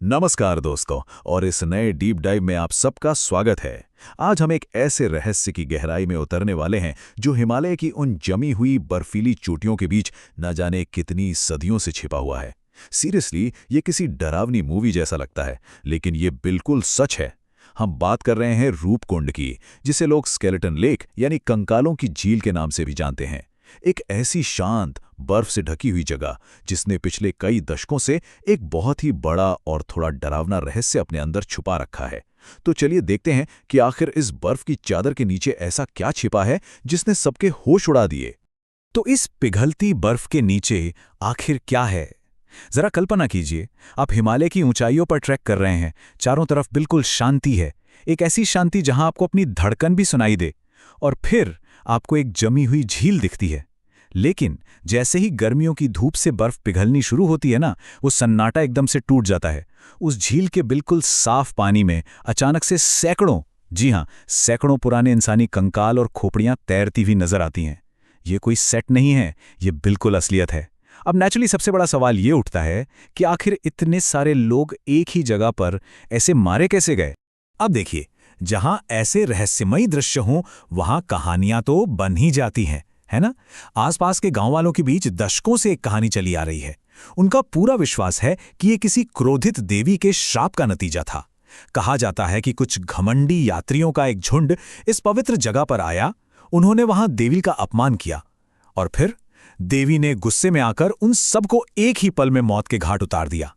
नमस्कार दोस्तों। और इस नए डीप डाइव में आप सबका स्वागत है। आज हम एक ऐसे रहस्य की गहराई में उतरने वाले हैं जो हिमालय की उन जमी हुई बर्फीली चोटियों के बीच न जाने कितनी सदियों से छिपा हुआ है। सीरियसली ये किसी डरावनी मूवी जैसा लगता है, लेकिन ये बिल्कुल सच है। हम बात कर रहे हैं रूपकुंड की, जिसे लोग स्केलेटन लेक यानी कंकालों की झील के नाम से भी जानते हैं। एक ऐसी शांत बर्फ से ढकी हुई जगह जिसने पिछले कई दशकों से एक बहुत ही बड़ा और थोड़ा डरावना रहस्य अपने अंदर छुपा रखा है। तो चलिए देखते हैं कि आखिर इस बर्फ की चादर के नीचे ऐसा क्या छिपा है जिसने सबके होश उड़ा दिए। तो इस पिघलती बर्फ के नीचे आखिर क्या है? जरा कल्पना कीजिए, आप हिमालय की ऊंचाइयों पर ट्रैक कर रहे हैं। चारों तरफ बिल्कुल शांति है, एक ऐसी शांति जहां आपको अपनी धड़कन भी सुनाई दे। और फिर आपको एक जमी हुई झील दिखती है। लेकिन जैसे ही गर्मियों की धूप से बर्फ पिघलनी शुरू होती है ना, वो सन्नाटा एकदम से टूट जाता है। उस झील के बिल्कुल साफ पानी में अचानक से सैकड़ों, जी हां, सैकड़ों पुराने इंसानी कंकाल और खोपड़ियां तैरती हुई नजर आती हैं। ये कोई सेट नहीं है, ये बिल्कुल असलियत है। अब नेचुरली सबसे बड़ा सवाल ये उठता है कि आखिर इतने सारे लोग एक ही जगह पर ऐसे मारे कैसे गए? अब देखिए, जहां ऐसे रहस्यमयी दृश्य हों, वहां कहानियां तो बन ही जाती हैं, है ना? आसपास के गांव वालों के बीच दशकों से एक कहानी चली आ रही है। उनका पूरा विश्वास है कि ये किसी क्रोधित देवी के श्राप का नतीजा था। कहा जाता है कि कुछ घमंडी यात्रियों का एक झुंड इस पवित्र जगह पर आया। उन्होंने वहां देवी का अपमान किया और फिर देवी ने गुस्से में आकर उन सबको एक ही पल में मौत के घाट उतार दिया।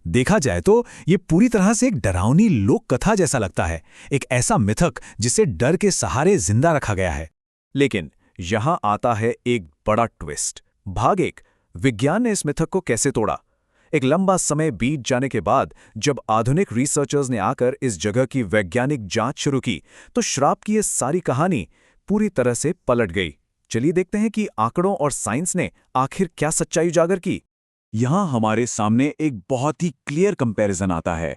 देखा जाए तो ये पूरी तरह से एक डरावनी लोक कथा जैसा लगता है, एक ऐसा मिथक जिसे डर के सहारे जिंदा रखा गया है। लेकिन यहां आता है एक बड़ा ट्विस्ट। भाग 1, विज्ञान ने इस मिथक को कैसे तोड़ा। एक लंबा समय बीत जाने के बाद जब आधुनिक रिसर्चर्स ने आकर इस जगह की वैज्ञानिक जांच शुरू की, तो श्राप की ये सारी कहानी पूरी तरह से पलट गई। चलिए देखते हैं कि आंकड़ों और साइंस ने आखिर क्या सच्चाई उजागर की। यहां हमारे सामने एक बहुत ही क्लियर कंपैरिजन आता है।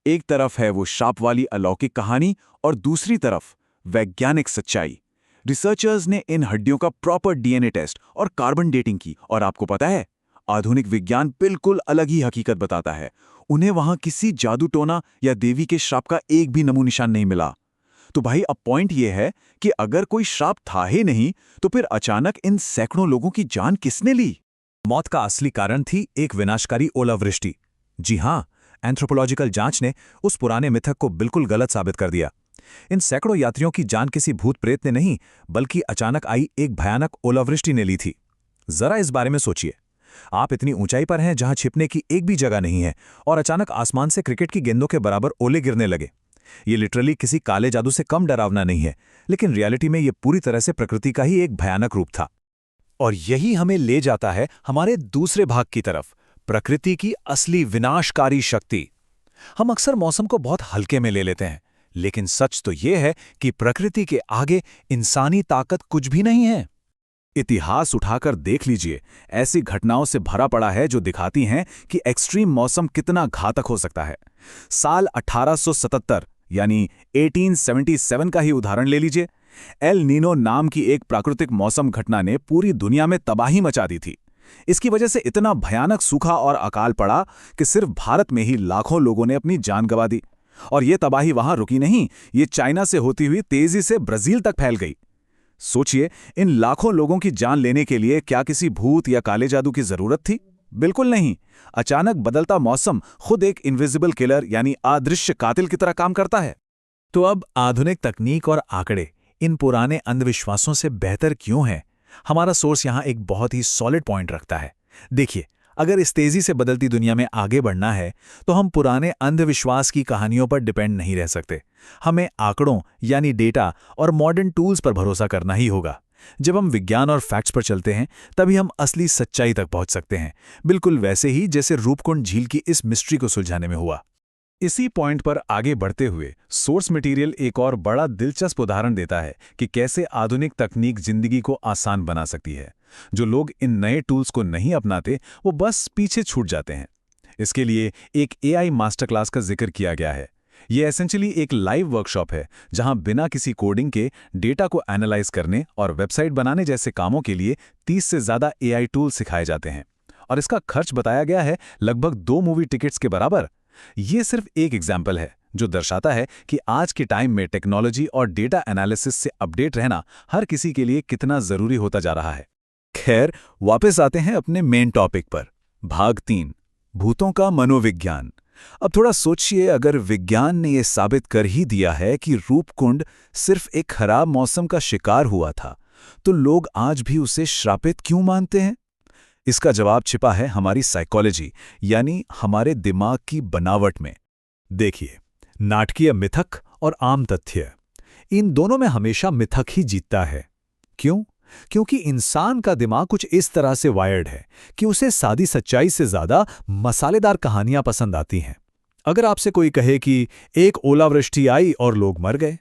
एक तरफ है वो श्राप वाली अलौकिक कहानी और दूसरी तरफ वैज्ञानिक सच्चाई। रिसर्चर्स ने इन हड्डियों का प्रॉपर डीएनए टेस्ट और कार्बन डेटिंग की, और आपको पता है, आधुनिक विज्ञान बिल्कुल अलग ही हकीकत बताता है। उन्हें वहां किसी जादू टोना या देवी के श्राप का एक भी नमूना निशान नहीं मिला। तो भाई, अब पॉइंट ये है कि अगर कोई श्राप था ही नहीं, तो फिर अचानक इन सैकड़ों लोगों की जान किसने ली? मौत का असली कारण थी एक विनाशकारी ओलावृष्टि। जी हां, एंथ्रोपोलॉजिकल जांच ने उस पुराने मिथक को बिल्कुल गलत साबित कर दिया। इन सैकड़ों यात्रियों की जान किसी भूत प्रेत ने नहीं, बल्कि अचानक आई एक भयानक ओलावृष्टि ने ली थी। जरा इस बारे में सोचिए। आप इतनी ऊंचाई पर हैं जहां छिपने की एक भी जगह नहीं है, और अचानक आसमान से क्रिकेट की गेंदों के बराबर ओले गिरने लगे। ये लिटरली किसी काले जादू से कम डरावना नहीं है, लेकिन रियलिटी में ये पूरी तरह से प्रकृति का ही एक भयानक रूप था। और यही हमें ले जाता है हमारे दूसरे भाग की तरफ, प्रकृति की असली विनाशकारी शक्ति। हम अक्सर मौसम को बहुत हल्के में ले लेते हैं, लेकिन सच तो यह है कि प्रकृति के आगे इंसानी ताकत कुछ भी नहीं है। इतिहास उठाकर देख लीजिए, ऐसी घटनाओं से भरा पड़ा है जो दिखाती हैं कि एक्सट्रीम मौसम कितना घातक हो सकता है। साल 1877 यानी 1877 का ही उदाहरण ले लीजिए। एल नीनो नाम की एक प्राकृतिक मौसम घटना ने पूरी दुनिया में तबाही मचा दी थी। इसकी वजह से इतना भयानक सूखा और अकाल पड़ा कि सिर्फ भारत में ही लाखों लोगों ने अपनी जान गंवा दी। और ये तबाही वहां रुकी नहीं, ये चाइना से होती हुई तेजी से ब्राजील तक फैल गई। सोचिए, इन लाखों लोगों की जान लेने के लिए क्या किसी भूत या काले जादू की जरूरत थी? बिल्कुल नहीं। अचानक बदलता मौसम खुद एक इनविजिबल किलर यानी अदृश्य कातिल की तरह काम करता है। तो अब आधुनिक तकनीक और आंकड़े इन पुराने अंधविश्वासों से बेहतर क्यों हैं? हमारा सोर्स यहां एक बहुत ही सॉलिड पॉइंट रखता है। देखिए, अगर इस तेजी से बदलती दुनिया में आगे बढ़ना है, तो हम पुराने अंधविश्वास की कहानियों पर डिपेंड नहीं रह सकते। हमें आंकड़ों यानी डेटा और मॉडर्न टूल्स पर भरोसा करना ही होगा। जब हम विज्ञान और फैक्ट्स पर चलते हैं, तभी हम असली सच्चाई तक पहुंच सकते हैं, बिल्कुल वैसे ही जैसे रूपकुंड झील की इस मिस्ट्री को सुलझाने में हुआ। इसी पॉइंट पर आगे बढ़ते हुए सोर्स मटेरियल एक और बड़ा दिलचस्प उदाहरण देता है कि कैसे आधुनिक तकनीक जिंदगी को आसान बना सकती है। जो लोग इन नए टूल्स को नहीं अपनाते, वो बस पीछे छूट जाते हैं। इसके लिए एक एआई मास्टर क्लास का जिक्र किया गया है। ये एसेंशियली एक लाइव वर्कशॉप है जहां बिना किसी कोडिंग के डेटा को एनालाइज करने और वेबसाइट बनाने जैसे कामों के लिए 30 से ज़्यादा एआई टूल सिखाए जाते हैं। और इसका खर्च बताया गया है लगभग 2 मूवी टिकट्स के बराबर। ये सिर्फ एक एग्जाम्पल है जो दर्शाता है कि आज के टाइम में टेक्नोलॉजी और डेटा एनालिसिस से अपडेट रहना हर किसी के लिए कितना जरूरी होता जा रहा है। खैर, वापस आते हैं अपने मेन टॉपिक पर। भाग 3, भूतों का मनोविज्ञान। अब थोड़ा सोचिए, अगर विज्ञान ने यह साबित कर ही दिया है कि रूपकुंड सिर्फ एक खराब मौसम का शिकार हुआ था, तो लोग आज भी उसे श्रापित क्यों मानते हैं? इसका जवाब छिपा है हमारी साइकोलॉजी, यानी हमारे दिमाग की बनावट में। देखिए, नाटकीय मिथक और आम तथ्य, इन दोनों में हमेशा मिथक ही जीतता है। क्यों? क्योंकि इंसान का दिमाग कुछ इस तरह से वायर्ड है कि उसे सादी सच्चाई से ज्यादा मसालेदार कहानियां पसंद आती हैं। अगर आपसे कोई कहे कि एक ओलावृष्टि आई और लोग मर गए,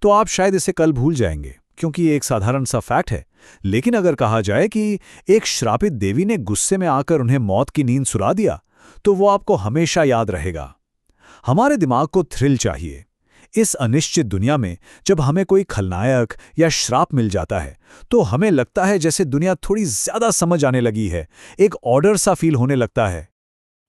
तो आप शायद इसे कल भूल जाएंगे, क्योंकि ये एक साधारण सा फैक्ट है। लेकिन अगर कहा जाए कि एक श्रापित देवी ने गुस्से में आकर उन्हें मौत की नींद सुला दिया, तो वो आपको हमेशा याद रहेगा। हमारे दिमाग को थ्रिल चाहिए। इस अनिश्चित दुनिया में जब हमें कोई खलनायक या श्राप मिल जाता है, तो हमें लगता है जैसे दुनिया थोड़ी ज्यादा समझ आने लगी है, एक ऑर्डर सा फील होने लगता है।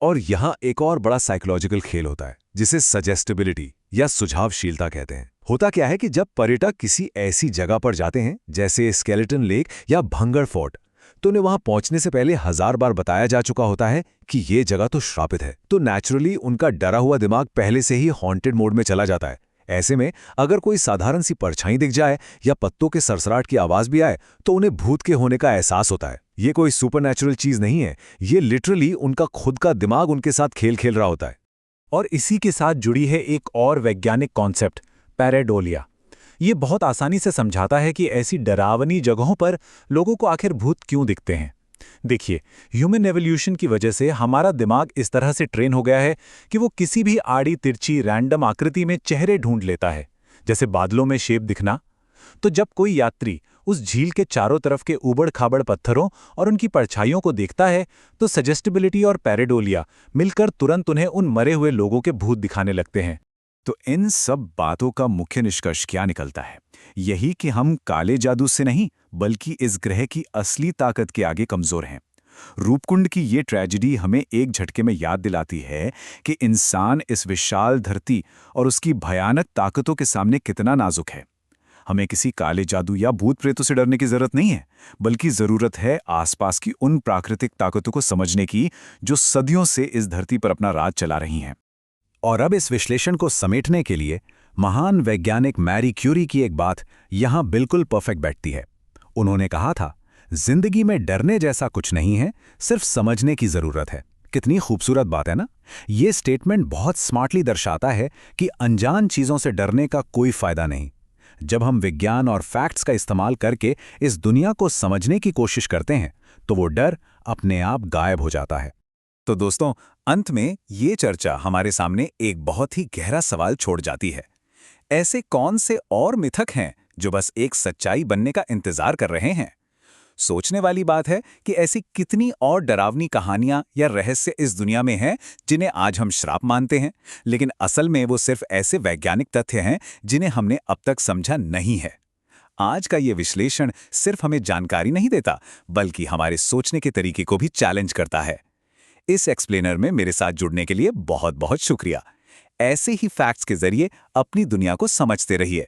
और यहाँ एक और बड़ा साइकोलॉजिकल खेल होता है, जिसे सजेस्टिबिलिटी या सुझावशीलता कहते हैं। होता क्या है कि जब पर्यटक किसी ऐसी जगह पर जाते हैं, जैसे स्केलेटन लेक या भंगर फोर्ट, तो उन्हें वहां पहुंचने से पहले 1000 बार बताया जा चुका होता है कि ये जगह तो श्रापित है। तो नेचुरली उनका डरा हुआ दिमाग पहले से ही हॉन्टेड मोड में चला जाता है। ऐसे में अगर कोई साधारण सी परछाई दिख जाए या पत्तों के सरसराट की आवाज भी आए, तो उन्हें भूत के होने का एहसास होता है। ये कोई सुपरनैचुरल चीज नहीं है, ये लिटरली उनका खुद का दिमाग उनके साथ खेल खेल रहा होता है। और इसी के साथ जुड़ी है एक और वैज्ञानिक कॉन्सेप्ट, पैरेडोलिया। ये बहुत आसानी से समझाता है कि ऐसी डरावनी जगहों पर लोगों को आखिर भूत क्यों दिखते हैं। देखिए, ह्यूमन एवोल्यूशन की वजह से हमारा दिमाग इस तरह से ट्रेन हो गया है कि वो किसी भी आड़ी तिरछी रैंडम आकृति में चेहरे ढूंढ लेता है, जैसे बादलों में शेप दिखना। तो जब कोई यात्री उस झील के चारों तरफ के ऊबड़-खाबड़ पत्थरों और उनकी परछाइयों को देखता है, तो सजेस्टिबिलिटी और पैरेडोलिया मिलकर तुरंत उन्हें उन मरे हुए लोगों के भूत दिखाने लगते हैं। तो इन सब बातों का मुख्य निष्कर्ष क्या निकलता है? यही कि हम काले जादू से नहीं, बल्कि इस ग्रह की असली ताकत के आगे कमजोर हैं। रूपकुंड की ये ट्रेजेडी हमें एक झटके में याद दिलाती है कि इंसान इस विशाल धरती और उसकी भयानक ताकतों के सामने कितना नाजुक है। हमें किसी काले जादू या भूत प्रेतों से डरने की जरूरत नहीं है, बल्कि जरूरत है आसपास की उन प्राकृतिक ताकतों को समझने की जो सदियों से इस धरती पर अपना राज चला रही हैं। और अब इस विश्लेषण को समेटने के लिए महान वैज्ञानिक मैरी क्यूरी की एक बात यहां बिल्कुल परफेक्ट बैठती है। उन्होंने कहा था, जिंदगी में डरने जैसा कुछ नहीं है, सिर्फ समझने की जरूरत है। कितनी खूबसूरत बात है ना? ये स्टेटमेंट बहुत स्मार्टली दर्शाता है कि अनजान चीजों से डरने का कोई फायदा नहीं। जब हम विज्ञान और फैक्ट्स का इस्तेमाल करके इस दुनिया को समझने की कोशिश करते हैं, तो वो डर अपने आप गायब हो जाता है। तो दोस्तों, अंत में ये चर्चा हमारे सामने एक बहुत ही गहरा सवाल छोड़ जाती है। ऐसे कौन से और मिथक हैं जो बस एक सच्चाई बनने का इंतजार कर रहे हैं? सोचने वाली बात है कि ऐसी कितनी और डरावनी कहानियां या रहस्य इस दुनिया में हैं जिन्हें आज हम श्राप मानते हैं, लेकिन असल में वो सिर्फ ऐसे वैज्ञानिक तथ्य हैं जिन्हें हमने अब तक समझा नहीं है। आज का ये विश्लेषण सिर्फ हमें जानकारी नहीं देता, बल्कि हमारे सोचने के तरीके को भी चैलेंज करता है। इस एक्सप्लेनर में मेरे साथ जुड़ने के लिए बहुत बहुत शुक्रिया। ऐसे ही फैक्ट्स के जरिए अपनी दुनिया को समझते रहिए।